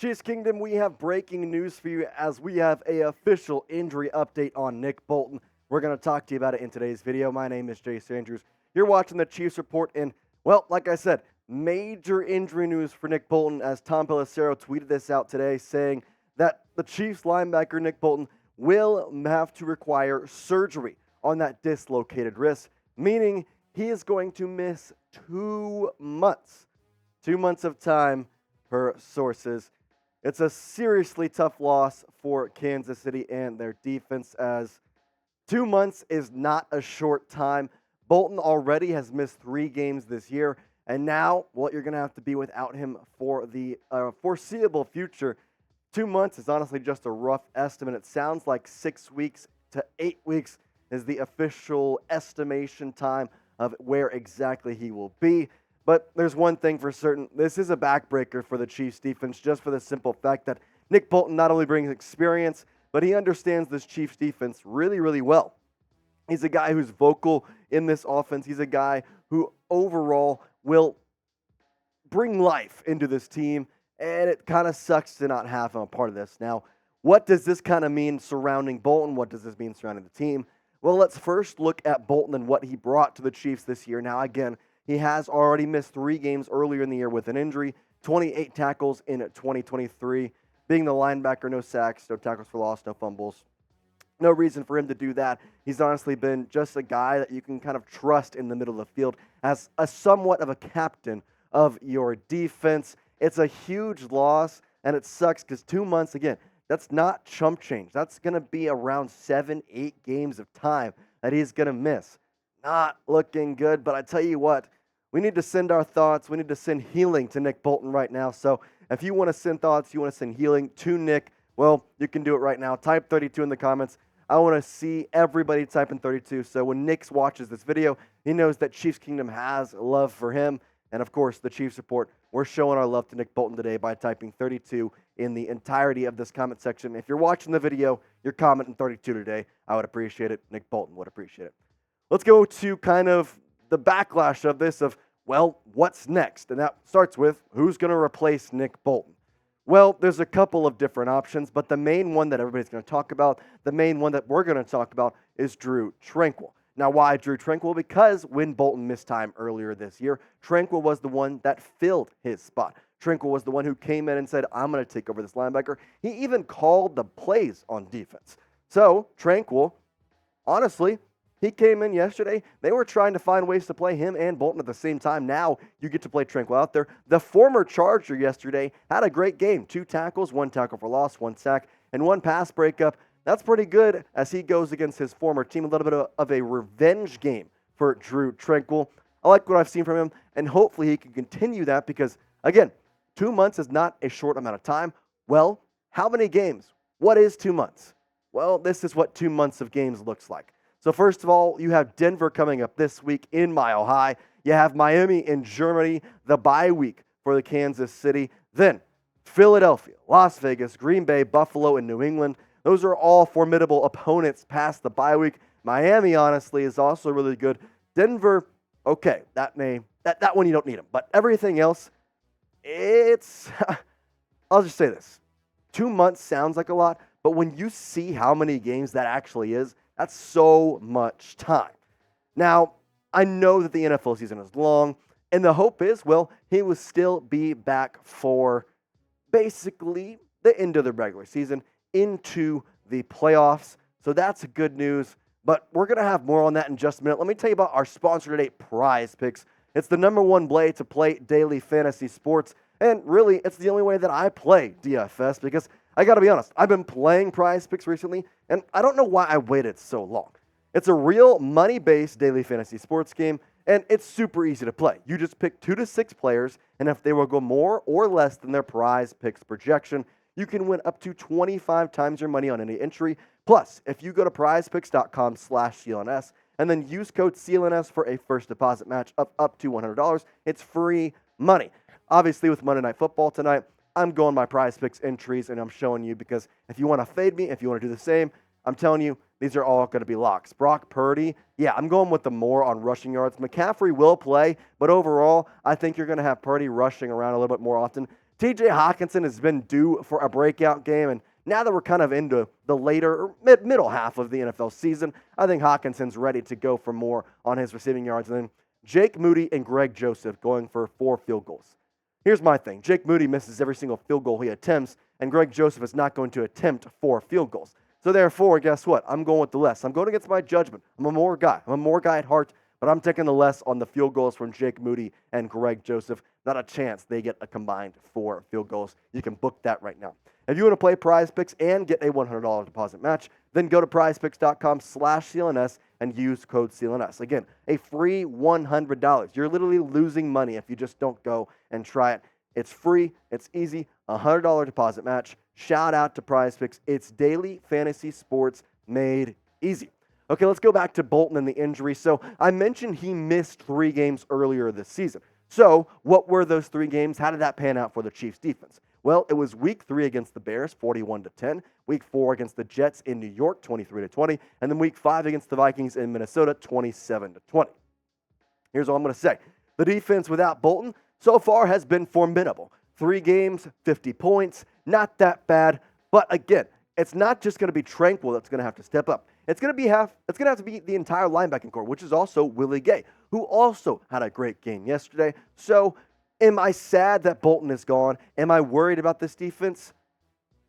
Chiefs Kingdom, we have breaking news for you as we have a official injury update on Nick Bolton. We're going to talk to you about it in today's video. My name is Jace Andrews. You're watching the Chiefs Report, and, well, like I said, major injury news for Nick Bolton as Tom Pelissero tweeted this out today saying that the Chiefs linebacker Nick Bolton will have to require surgery on that dislocated wrist, meaning he is going to miss 2 months. 2 months of time per sources. It's a seriously tough loss for Kansas City and their defense as 2 months is not a short time. Bolton already has missed 3 games this year, and now, well, you're going to have to be without him for the foreseeable future. 2 months is honestly just a rough estimate. It sounds like 6 weeks to 8 weeks is the official estimation time of where exactly he will be. But there's one thing for certain. This is a backbreaker for the Chiefs defense just for the simple fact that Nick Bolton not only brings experience, but he understands this Chiefs defense really, really well. He's a guy who's vocal in this offense. He's a guy who overall will bring life into this team, and it kind of sucks to not have him a part of this. Now, what does this kind of mean surrounding Bolton? What does this mean surrounding the team? Well, let's first look at Bolton and what he brought to the Chiefs this year. Now, again, he has already missed 3 games earlier in the year with an injury, 28 tackles in 2023. Being the linebacker, no sacks, no tackles for loss, no fumbles. No reason for him to do that. He's honestly been just a guy that you can kind of trust in the middle of the field as a somewhat of a captain of your defense. It's a huge loss, and it sucks because 2 months, again, that's not chump change. That's going to be around 7-8 games of time that he's going to miss. Not looking good, but I tell you what, we need to send our thoughts. We need to send healing to Nick Bolton right now. So if you want to send thoughts, you want to send healing to Nick, well, you can do it right now. Type 32 in the comments. I want to see everybody typing 32. So when Nick watches this video, he knows that Chiefs Kingdom has love for him. And of course, the Chiefs Report, we're showing our love to Nick Bolton today by typing 32 in the entirety of this comment section. If you're watching the video, you're commenting 32 today. I would appreciate it. Nick Bolton would appreciate it. Let's go to kind of the backlash of this of, well, what's next? And that starts with who's going to replace Nick Bolton? Well, there's a couple of different options, but the main one that everybody's going to talk about, the main one that we're going to talk about is Drue Tranquill. Now, why Drue Tranquill? Because when Bolton missed time earlier this year, Tranquill was the one that filled his spot. Tranquill was the one who came in and said, I'm going to take over this linebacker. He even called the plays on defense. So, Tranquill, honestly, he came in yesterday. They were trying to find ways to play him and Bolton at the same time. Now you get to play Tranquill out there. The former Charger yesterday had a great game. 2 tackles, 1 tackle for loss, 1 sack, and 1 pass breakup. That's pretty good as he goes against his former team. A little bit of a revenge game for Drue Tranquill. I like what I've seen from him, and hopefully he can continue that because, again, 2 months is not a short amount of time. Well, how many games? What is 2 months? Well, this is what 2 months of games looks like. So first of all, you have Denver coming up this week in Mile High. You have Miami in Germany, the bye week for the Kansas City. Then Philadelphia, Las Vegas, Green Bay, Buffalo, and New England. Those are all formidable opponents past the bye week. Miami, honestly, is also really good. Denver, okay, that one you don't need them. But everything else, it's, I'll just say this. 2 months sounds like a lot, but when you see how many games that actually is, that's so much time. Now, I know that the NFL season is long, and the hope is, well, he will still be back for basically the end of the regular season into the playoffs. So that's good news, but we're going to have more on that in just a minute. Let me tell you about our sponsor today, PrizePicks. It's the #1 way to play daily fantasy sports, and really, it's the only way that I play DFS because I got to be honest, I've been playing PrizePicks recently, and I don't know why I waited so long. It's a real money-based daily fantasy sports game, and it's super easy to play. You just pick 2 to 6 players, and if they will go more or less than their PrizePicks projection, you can win up to 25 times your money on any entry. Plus, if you go to prizepicks.com/CLNS and then use code CLNS for a first deposit match of up to $100, it's free money. Obviously, with Monday Night Football tonight, I'm going my PrizePicks entries, and I'm showing you because if you want to fade me, if you want to do the same, I'm telling you, these are all going to be locks. Brock Purdy, yeah, I'm going with the more on rushing yards. McCaffrey will play, but overall, I think you're going to have Purdy rushing around a little bit more often. TJ Hawkinson has been due for a breakout game, and now that we're kind of into the later or middle half of the NFL season, I think Hawkinson's ready to go for more on his receiving yards. And then Jake Moody and Greg Joseph going for 4 field goals. Here's my thing. Jake Moody misses every single field goal he attempts, and Greg Joseph is not going to attempt 4 field goals. So therefore, guess what? I'm going with the less. I'm going against my judgment. I'm a more guy at heart, but I'm taking the less on the field goals from Jake Moody and Greg Joseph. Not a chance they get a combined 4 field goals. You can book that right now. If you want to play PrizePicks and get a $100 deposit match, then go to prizepicks.com/CLNS and use code CLNS. Again, a free $100. You're literally losing money if you just don't go and try it. It's free. It's easy. $100 deposit match. Shout out to PrizePicks. It's daily fantasy sports made easy. Okay, let's go back to Bolton and the injury. So I mentioned he missed 3 games earlier this season. So what were those 3 games? How did that pan out for the Chiefs defense? Well, it was week 3 against the Bears, 41-10. Week 4 against the Jets in New York, 23-20. And then week 5 against the Vikings in Minnesota, 27-20. Here's all I'm going to say. The defense without Bolton so far has been formidable. 3 games, 50 points. Not that bad. But again, it's not just going to be Tranquill that's going to have to step up. It's going to have to be the entire linebacking core, which is also Willie Gay, who also had a great game yesterday. So am I sad that Bolton is gone? Am I worried about this defense?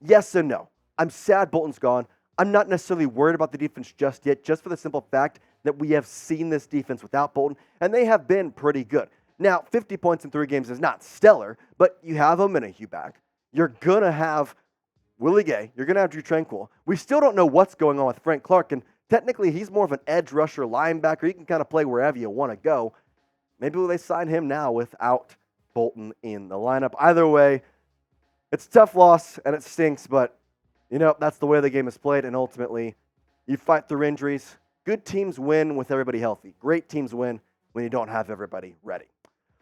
Yes and no. I'm sad Bolton's gone. I'm not necessarily worried about the defense just yet, just for the simple fact that we have seen this defense without Bolton, and they have been pretty good. Now, 50 points in 3 games is not stellar, but you have Omenihu back. You're going to have Willie Gay. You're going to have Drue Tranquill. We still don't know what's going on with Frank Clark, and technically he's more of an edge rusher linebacker. You can kind of play wherever you want to go. Maybe will they sign him now without Bolton in the lineup? Either way, it's a tough loss, and it stinks, but, that's the way the game is played, and ultimately, you fight through injuries. Good teams win with everybody healthy. Great teams win when you don't have everybody ready.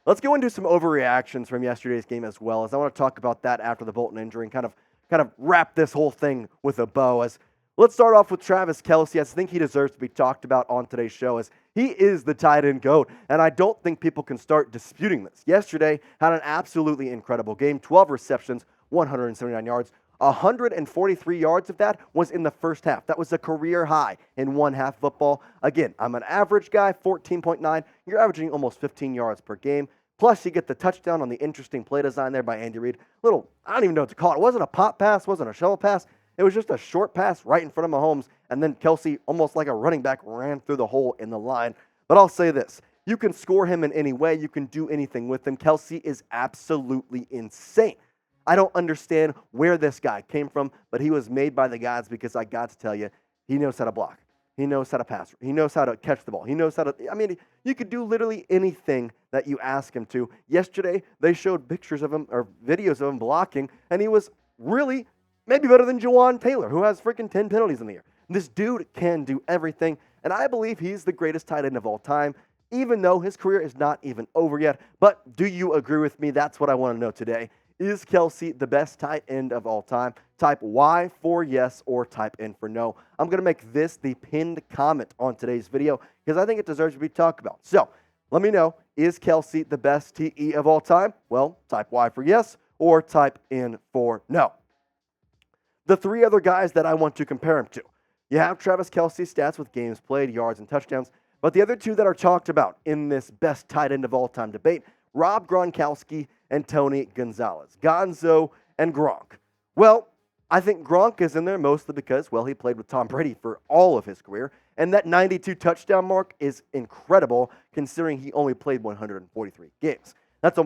Let's go into some overreactions from yesterday's game as well, as I want to talk about that after the Bolton injury and kind of wrap this whole thing with a bow. As let's start off with Travis Kelce. I think he deserves to be talked about on today's show, as he is the tight end GOAT, and I don't think people can start disputing this. Yesterday, had an absolutely incredible game. 12 receptions, 179 yards. 143 yards of that was in the first half. That was a career high in one half football. Again, I'm an average guy, 14.9. You're averaging almost 15 yards per game. Plus, you get the touchdown on the interesting play design there by Andy Reid. I don't even know what to call it. It wasn't a pop pass, wasn't a shovel pass. It was just a short pass right in front of Mahomes, and then Kelce, almost like a running back, ran through the hole in the line. But I'll say this. You can score him in any way. You can do anything with him. Kelce is absolutely insane. I don't understand where this guy came from, but he was made by the gods, because I got to tell you, he knows how to block. He knows how to pass. He knows how to catch the ball. He knows how to, you could do literally anything that you ask him to. Yesterday, they showed pictures of him or videos of him blocking, and he was really maybe better than Jawan Taylor, who has freaking 10 penalties in the year. This dude can do everything, and I believe he's the greatest tight end of all time, even though his career is not even over yet. But do you agree with me? That's what I want to know today. Is Kelce the best tight end of all time? Type Y for yes or type N for no. I'm going to make this the pinned comment on today's video, because I think it deserves to be talked about. So let me know, is Kelce the best TE of all time? Well, type Y for yes or type N for no. The 3 other guys that I want to compare him to. You have Travis Kelce's stats with games played, yards, and touchdowns. But the other 2 that are talked about in this best tight end of all time debate, Rob Gronkowski and Tony Gonzalez. Gonzo and Gronk. Well, I think Gronk is in there mostly because, he played with Tom Brady for all of his career. And that 92 touchdown mark is incredible, considering he only played 143 games. That's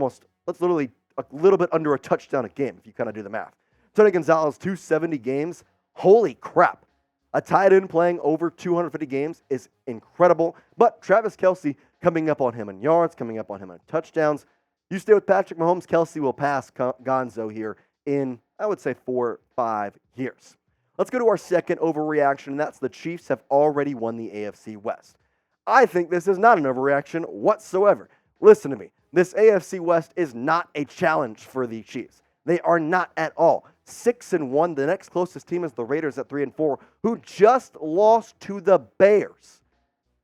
literally a little bit under a touchdown a game, if you kind of do the math. Tony Gonzalez, 270 games. Holy crap. A tight end playing over 250 games is incredible. But Travis Kelce coming up on him in yards, coming up on him in touchdowns. You stay with Patrick Mahomes, Kelce will pass Gonzo here in, I would say, 4 or 5 years. Let's go to our second overreaction, and that's the Chiefs have already won the AFC West. I think this is not an overreaction whatsoever. Listen to me. This AFC West is not a challenge for the Chiefs. They are not at all. 6-1. The next closest team is the Raiders at 3-4, who just lost to the Bears.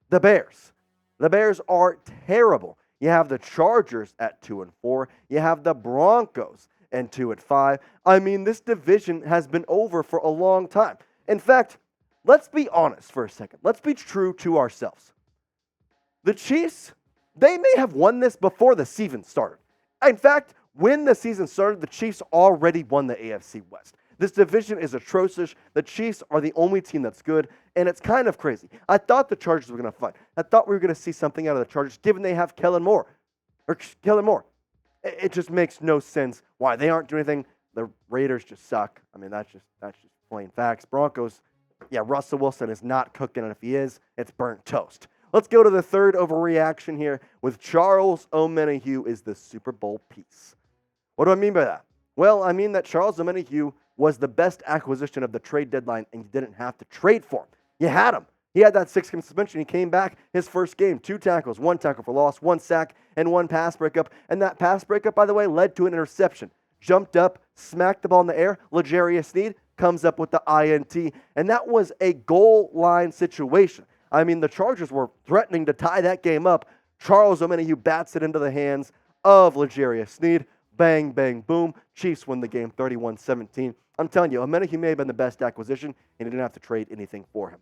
The Bears are terrible. You have the Chargers at 2-4. You have the Broncos and 2-5. I mean, this division has been over for a long time. In fact, let's be honest for a second. Let's be true to ourselves. The Chiefs, they may have won this before the season started. In fact, when the season started, the Chiefs already won the AFC West. This division is atrocious. The Chiefs are the only team that's good, and it's kind of crazy. I thought the Chargers were going to fight. I thought we were going to see something out of the Chargers, given they have Kellen Moore. It just makes no sense why they aren't doing anything. The Raiders just suck. I mean, that's just plain facts. Broncos, yeah, Russell Wilson is not cooking, and if he is, it's burnt toast. Let's go to the third overreaction here with Charles Omenihu is the Super Bowl piece. What do I mean by that? Well, I mean that Charles Omenihu was the best acquisition of the trade deadline, and you didn't have to trade for him. You had him. He had that 6-game suspension. He came back his first game, 2 tackles, 1 tackle for loss, 1 sack, and 1 pass breakup. And that pass breakup, by the way, led to an interception. Jumped up, smacked the ball in the air. L'Jarius Sneed comes up with the INT, and that was a goal line situation. I mean, the Chargers were threatening to tie that game up. Charles Omenihu bats it into the hands of L'Jarius Sneed. Bang, bang, boom. Chiefs win the game 31-17. I'm telling you, Omenihu may have been the best acquisition, and you didn't have to trade anything for him.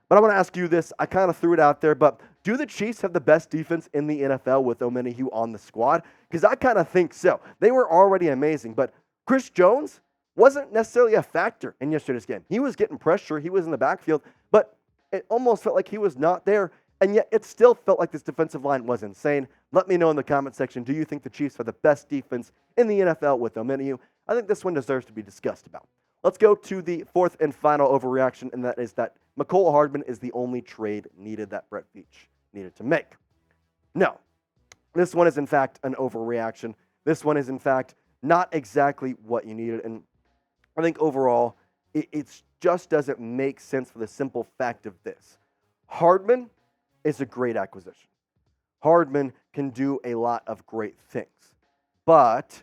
But I want to ask you this. I kind of threw it out there, but do the Chiefs have the best defense in the NFL with Omenihu on the squad? Because I kind of think so. They were already amazing, but Chris Jones wasn't necessarily a factor in yesterday's game. He was getting pressure. He was in the backfield, but it almost felt like he was not there, and yet it still felt like this defensive line was insane. Let me know in the comment section, do you think the Chiefs have the best defense in the NFL with Omenihu? I think this one deserves to be discussed about. Let's go to the fourth and final overreaction, and that is that Mecole Hardman is the only trade needed that Brett Veach needed to make. No, this one is in fact an overreaction. This one is in fact not exactly what you needed, and I think overall it just doesn't make sense for the simple fact of this. Hardman is a great acquisition. Hardman can do a lot of great things, but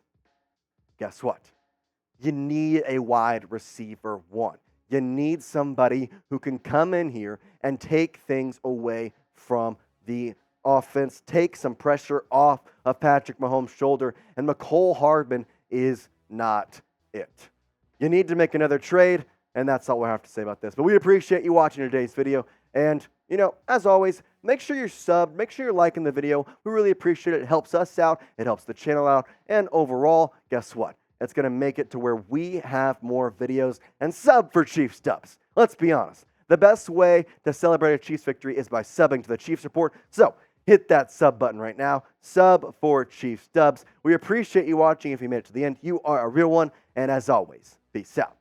guess what? You need a wide receiver one. You need somebody who can come in here and take things away from the offense, take some pressure off of Patrick Mahomes' shoulder, and Mecole Hardman is not it. You need to make another trade, and that's all we have to say about this. But we appreciate you watching today's video, and, as always, make sure you're subbed, make sure you're liking the video. We really appreciate it. It helps us out, it helps the channel out, and overall, guess what? It's going to make it to where we have more videos and sub for Chiefs dubs. Let's be honest. The best way to celebrate a Chiefs victory is by subbing to the Chiefs Report. So hit that sub button right now. Sub for Chiefs dubs. We appreciate you watching. If you made it to the end, you are a real one. And as always, peace out.